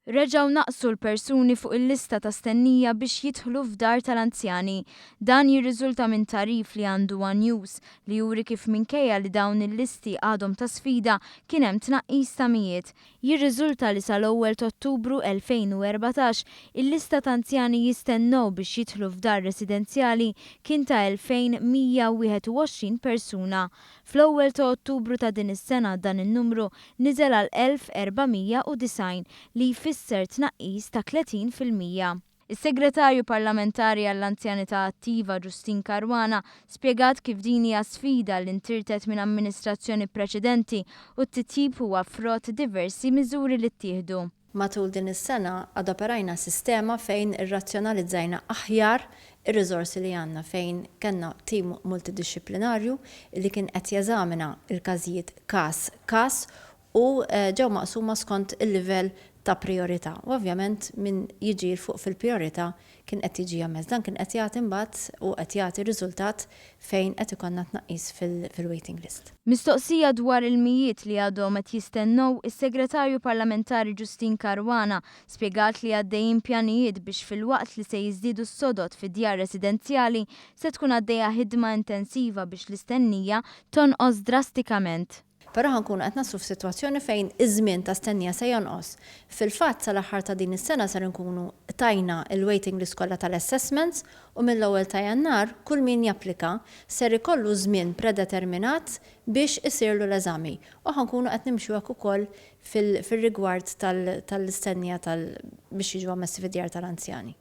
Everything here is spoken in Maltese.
Reġgħu naqsu l-persuni fuq il-lista ta' stennija biex jidħlu f'dar tal-anzjani. Dan jirriżulta minn tarif li għandu One News li juri kif minkejja li dawn il-listi għadhom ta' sfida kien hemm tnaqqis ta' mijiet. Jirriżulta li sal-ewwel ta' Ottubru 2014 il-lista ta' anzjani jistennew biex jidħlu f'dar residenzjali kien ta' 2121 persuna. Fl-ewwel ta' Ottubru ta' din is-sena dan in-numru niżel għal 1490 li jfisser tnaqqis ta' 30%. Is-Segretarju Parlamentari għall-Anzjanità Attiva Justin Caruana spjegat kif din hija sfida li ntirtet minn amministrazzjoni preċedenti u t-titjib huwa frott diversi miżuri li ttieħdu. Matul din is-sena adoperajna sistema fejn irrazzjonalizzajna aħjar ir-riżorsi li għandna fejn kellna tim multidisciplinarju li kien qed jeżamina l-każijiet każ u ġew maqsuma skont il-livell ta' priorità. U ovvjament min jiġi fuq fil-priorità kien qed jiġi jammez. Dan kien qed jagħti imbagħad u qed jagħti riżultat fejn qed ikollna tnaqqis fil-waiting list. Mistoqsija dwar il-mijiet li għadhom qed jistennew, is-Segretarju Parlamentari Justin Caruana spjegat li għaddejjin pjanijiet biex fil-waqt li se jiżdiedu s-sodod fid-djar residenzjali se tkun għaddejja ħidma intensiva biex l-istennija tonqos drastikament. Però ħankunu qed naslu f'sitwazzjoni fejn iż-żmien ta' stennija se jonqos. Fil-fatt sal-aħħar ta' din is-sena ser nkunu tajna il-waiting list kollha tal-assessments u mill-ewwel ta' Jannar kull min japplika ser ikollu żmien predeterminat biex isirlu l-eżami. U ħankunu qed nimxu hekk ukoll fil-rigward tal-istennija biex jiġu ammessi fid-djar tal-anzjani.